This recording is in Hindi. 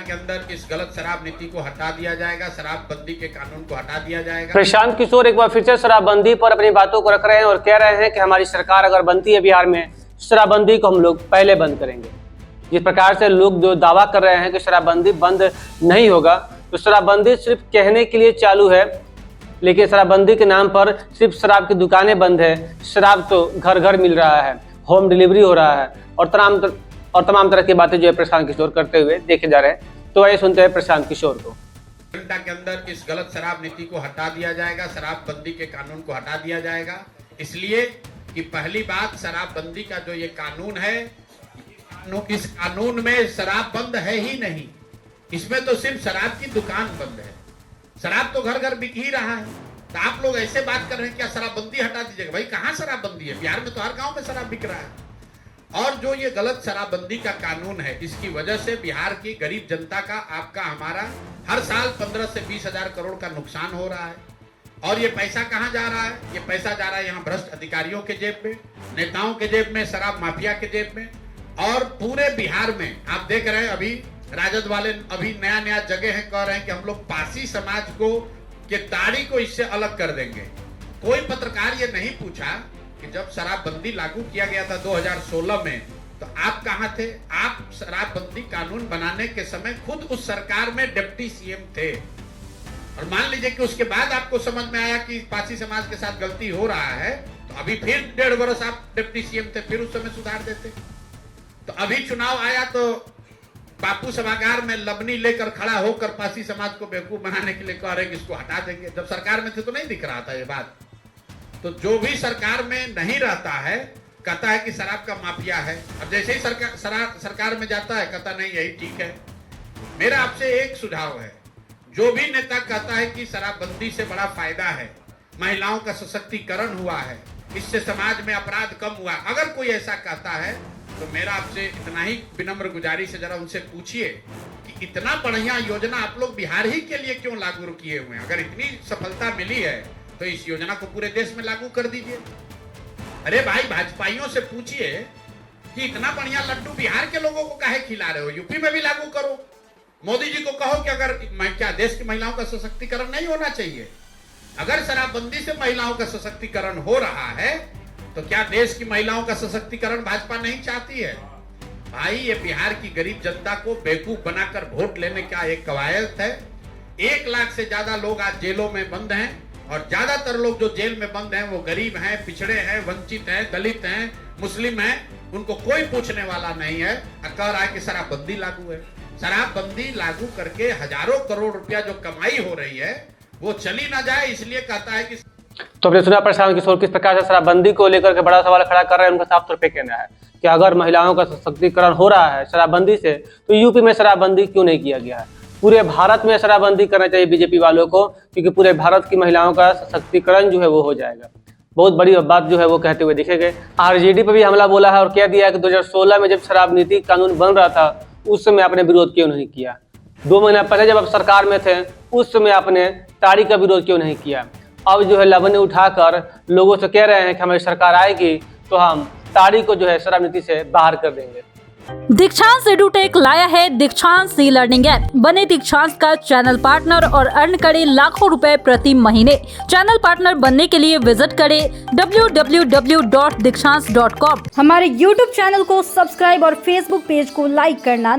के अंदर इस गलत शराब नीति को हटा दिया जाएगा, शराबबंदी के कानून को हटा दिया जाएगा। प्रशांत किशोर एक बार फिर से शराबबंदी पर अपनी बातों को रख रहे हैं और कह रहे हैं कि हमारी सरकार अगर बनती है बिहार में, शराबबंदी को हम लोग पहले बंद करेंगे। जिस प्रकार से लोग जो दावा कर रहे हैं कि शराबबंदी बंद नहीं होगा, तो शराबबंदी सिर्फ कहने के लिए चालू है, लेकिन शराबबंदी के नाम पर सिर्फ शराब की दुकानें बंद है। शराब तो घर घर मिल रहा है, होम डिलीवरी हो रहा है और तमाम तरह की बातें जो है प्रशांत किशोर करते हुए देखे जा रहे हैं। तो आइए सुनते हैं प्रशांत किशोर को। घंटा के अंदर इस गलत शराब नीति को हटा दिया जाएगा, शराबबंदी के कानून को हटा दिया जाएगा। इसलिए कि पहली बात, शराबबंदी का जो ये कानून है, इस कानून में शराब बंद है ही नहीं। इसमें तो सिर्फ शराब की दुकान बंद है। शराब तो घर घर बिक ही रहा है। तो आप लोग ऐसे बात कर रहे हैं क्या शराबबंदी हटा दीजिएगा? भाई कहाँ शराबबंदी है? बिहार में तो हर गांव में शराब बिक रहा है। और जो ये गलत शराबबंदी का कानून है, इसकी वजह से बिहार की गरीब जनता का, आपका, हमारा हर साल 15 से 20 हजार करोड़ का नुकसान हो रहा है। और ये पैसा कहाँ जा रहा है? ये पैसा जा रहा है यहाँ भ्रष्ट अधिकारियों के जेब में, नेताओं के जेब में, शराब माफिया के जेब में। और पूरे बिहार में आप देख रहे हैं, अभी राजद वाले अभी नया नया जगह है, कह रहे हैं कि हम लोग पासी समाज को के ताड़ी को इससे अलग कर देंगे। कोई पत्रकार ये नहीं पूछा कि जब शराबबंदी लागू किया गया था 2016 में, तो आप कहां थे? आप शराबबंदी कानून बनाने के समय खुद उस सरकार में डिप्टी सीएम थे। और मान लीजिए कि उसके बाद आपको समझ में आया कि पासी समाज के साथ गलती हो रहा है, तो अभी फिर 1.5 वर्ष आप डिप्टी सीएम थे, फिर उस समय सुधार देते। तो अभी चुनाव आया तो बापू सभागार में लबनी लेकर खड़ा होकर पासी समाज को बेवकूफ बनाने के लिए कह रहे कि इसको हटा देंगे। जब सरकार में थे तो नहीं दिख रहा था ये बात। तो जो भी सरकार में नहीं रहता है, कहता है कि शराब का माफिया है। अब जैसे ही सरकार में जाता है, कहता नहीं यही ठीक है। मेरा आपसे एक सुझाव है, जो भी नेता कहता है कि शराबबंदी से बड़ा फायदा है, महिलाओं का सशक्तिकरण हुआ है, इससे समाज में अपराध कम हुआ, अगर कोई ऐसा कहता है तो मेरा आपसे इतना ही विनम्र गुजारिश है, जरा उनसे पूछिए कि इतना बढ़िया योजना आप लोग बिहार ही के लिए क्यों लागू किए हुए हैं? अगर इतनी सफलता मिली है तो इस योजना को पूरे देश में लागू कर दीजिए। अरे भाई, भाजपाइयों से पूछिए कि इतना बढ़िया लड्डू बिहार के लोगों को काहे खिला रहे हो? यूपी में भी लागू करो। मोदी जी को कहो कि अगर क्या देश की महिलाओं का सशक्तिकरण नहीं होना चाहिए? अगर शराबबंदी से महिलाओं का सशक्तिकरण हो रहा है, तो क्या देश की महिलाओं का सशक्तिकरण भाजपा नहीं चाहती है? भाई, ये बिहार की गरीब जनता को बेवकूफ बनाकर वोट लेने का एक कवायद है। 1 लाख से ज्यादा लोग आज जेलों में बंद हैं, और ज्यादातर लोग जो जेल में बंद हैं वो गरीब हैं, पिछड़े हैं, वंचित हैं, दलित हैं, मुस्लिम हैं। उनको कोई पूछने वाला नहीं है। कह रहा है कि शराबबंदी लागू है। शराबबंदी लागू करके हजारों करोड़ रुपया जो कमाई हो रही है वो चली ना जाए, इसलिए कहता है कि। तो आपने सुना प्रशांत किशोर किस प्रकार से शराबबंदी को लेकर के बड़ा सवाल खड़ा कर रहे हैं। उनका साफ तौर पे कहना है कि अगर महिलाओं का सशक्तिकरण हो रहा है शराबबंदी से, तो यूपी में शराबबंदी क्यों नहीं किया गया है? पूरे भारत में शराबबंदी करना चाहिए बीजेपी वालों को, क्योंकि पूरे भारत की महिलाओं का सशक्तिकरण जो है वो हो जाएगा। बहुत बड़ी बात जो है वो कहते हुए दिखे गए। आरजेडी पर भी हमला बोला है और कह दिया है कि 2016 में जब शराब नीति कानून बन रहा था, उस समय आपने विरोध क्यों नहीं किया? 2 महीना पहले जब आप सरकार में थे, उस समय आपने ताड़ी का विरोध क्यों नहीं किया? अब जो है लबने उठाकर लोगों से कह रहे हैं कि हमारी सरकार आएगी तो हम ताड़ी को जो है शराब नीति से बाहर कर देंगे। दीक्षांत एडुटेक लाया है दीक्षांत ई लर्निंग ऐप। बने दीक्षांत का चैनल पार्टनर और अर्न करें लाखों रुपए प्रति महीने। चैनल पार्टनर बनने के लिए विजिट करें www.dikshans.com। हमारे YouTube चैनल को सब्सक्राइब और Facebook पेज को लाइक करना